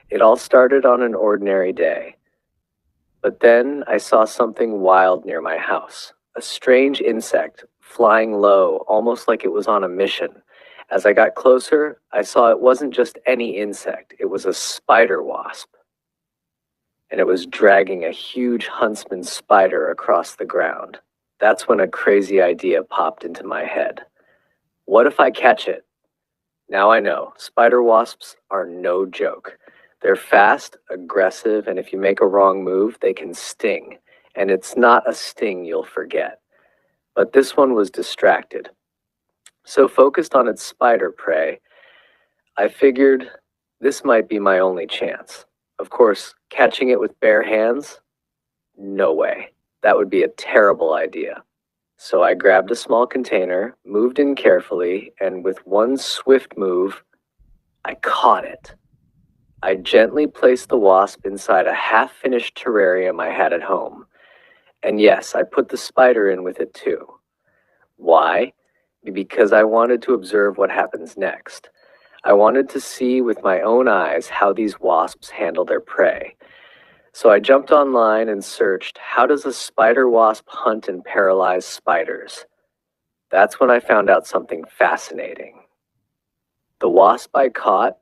It all started on an ordinary day, but then I saw something wild near my house. A strange insect, flying low, almost like it was on a mission. As I got closer, I saw it wasn't just any insect, it was a spider wasp, and it was dragging a huge huntsman spider across the ground. That's when a crazy idea popped into my head. What if I catch it? Now I know, spider wasps are no joke. They're fast, aggressive, and if you make a wrong move, they can sting. And it's not a sting you'll forget. But this one was distracted. So focused on its spider prey, I figured this might be my only chance. Of course, catching it with bare hands? No way. That would be a terrible idea. So I grabbed a small container, moved in carefully, and with one swift move, I caught it. I gently placed the wasp inside a half-finished terrarium I had at home. And yes, I put the spider in with it too. Why? Because I wanted to observe what happens next. I wanted to see with my own eyes how these wasps handle their prey. So I jumped online and searched, how does a spider wasp hunt and paralyze spiders? That's when I found out something fascinating. The wasp I caught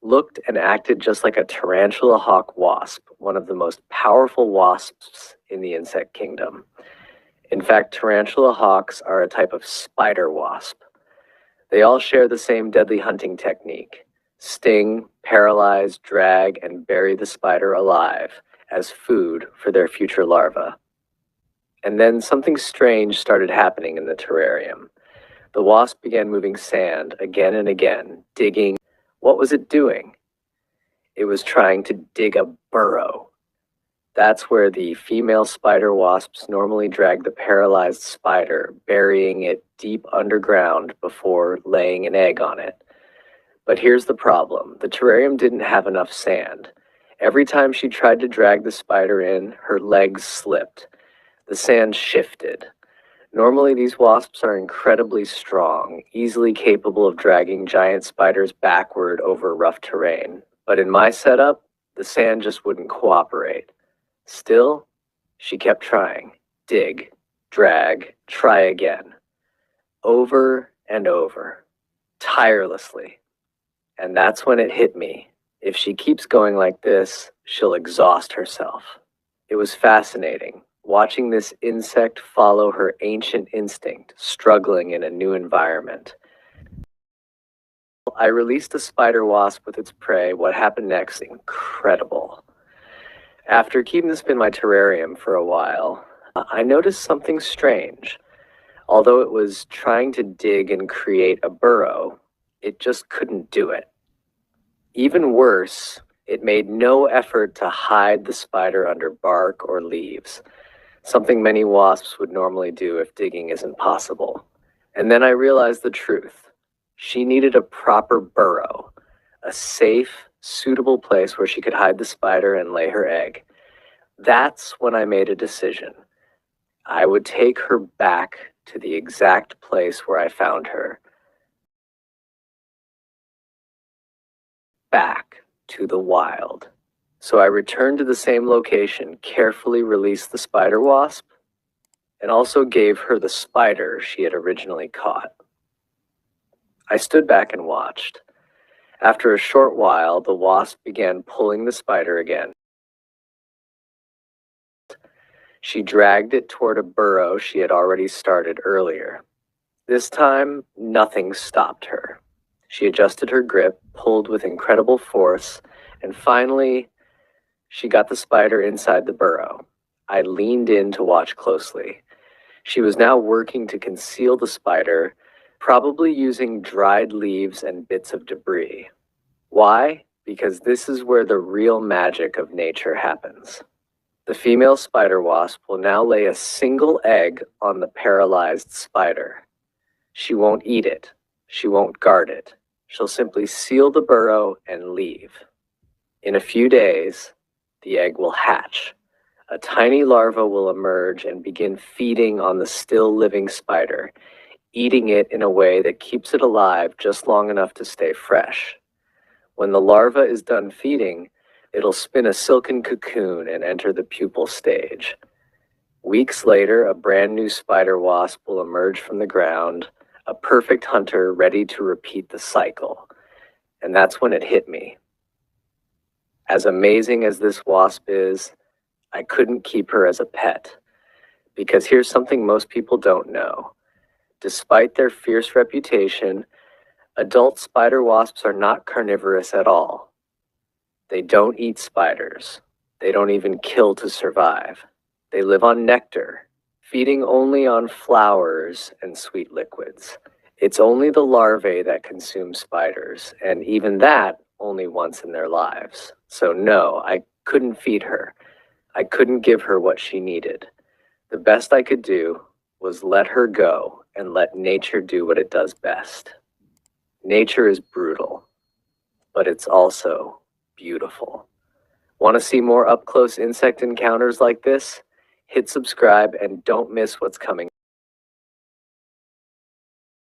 looked and acted just like a tarantula hawk wasp, one of the most powerful wasps in the insect kingdom. In fact, tarantula hawks are a type of spider wasp. They all share the same deadly hunting technique: sting, paralyze, drag, and bury the spider alive as food for their future larvae. And then something strange started happening in the terrarium. The wasp began moving sand again and again, digging. What was it doing? It was trying to dig a burrow. That's where the female spider wasps normally drag the paralyzed spider, burying it deep underground before laying an egg on it. But here's the problem. The terrarium didn't have enough sand. Every time she tried to drag the spider in, her legs slipped. The sand shifted. Normally, these wasps are incredibly strong, easily capable of dragging giant spiders backward over rough terrain. But in my setup, the sand just wouldn't cooperate. Still, she kept trying. Dig, drag, try again. Over and over. Tirelessly. And that's when it hit me. If she keeps going like this, she'll exhaust herself. It was fascinating, watching this insect follow her ancient instinct, struggling in a new environment. I released the spider wasp with its prey. What happened next? Incredible. After keeping this in my terrarium for a while, I noticed something strange. Although it was trying to dig and create a burrow, it just couldn't do it. Even worse, it made no effort to hide the spider under bark or leaves, something many wasps would normally do if digging isn't possible. And then I realized the truth. She needed a proper burrow, a safe, suitable place where she could hide the spider and lay her egg. That's when I made a decision. I would take her back to the exact place where I found her. Back to the wild. So I returned to the same location, carefully released the spider wasp, and also gave her the spider she had originally caught. I stood back and watched. After a short while, the wasp began pulling the spider again. She dragged it toward a burrow she had already started earlier. This time, nothing stopped her. She adjusted her grip, pulled with incredible force, and finally, she got the spider inside the burrow. I leaned in to watch closely. She was now working to conceal the spider, probably using dried leaves and bits of debris. Why? Because this is where the real magic of nature happens. The female spider wasp will now lay a single egg on the paralyzed spider. She won't eat it. She won't guard it. She'll simply seal the burrow and leave. In a few days, the egg will hatch. A tiny larva will emerge and begin feeding on the still living spider, eating it in a way that keeps it alive just long enough to stay fresh. When the larva is done feeding, It'll spin a silken cocoon and enter the pupal stage. Weeks later, a brand new spider wasp will emerge from the ground, a perfect hunter ready to repeat the cycle. And that's when it hit me. As amazing as this wasp is, I couldn't keep her as a pet. Because here's something most people don't know. Despite their fierce reputation, adult spider wasps are not carnivorous at all. They don't eat spiders. They don't even kill to survive. They live on nectar, feeding only on flowers and sweet liquids. It's only the larvae that consume spiders, and even that only once in their lives. So no, I couldn't feed her. I couldn't give her what she needed. The best I could do was let her go and let nature do what it does best. Nature is brutal, but it's also beautiful. Want to see more up-close insect encounters like this? Hit subscribe and don't miss what's coming.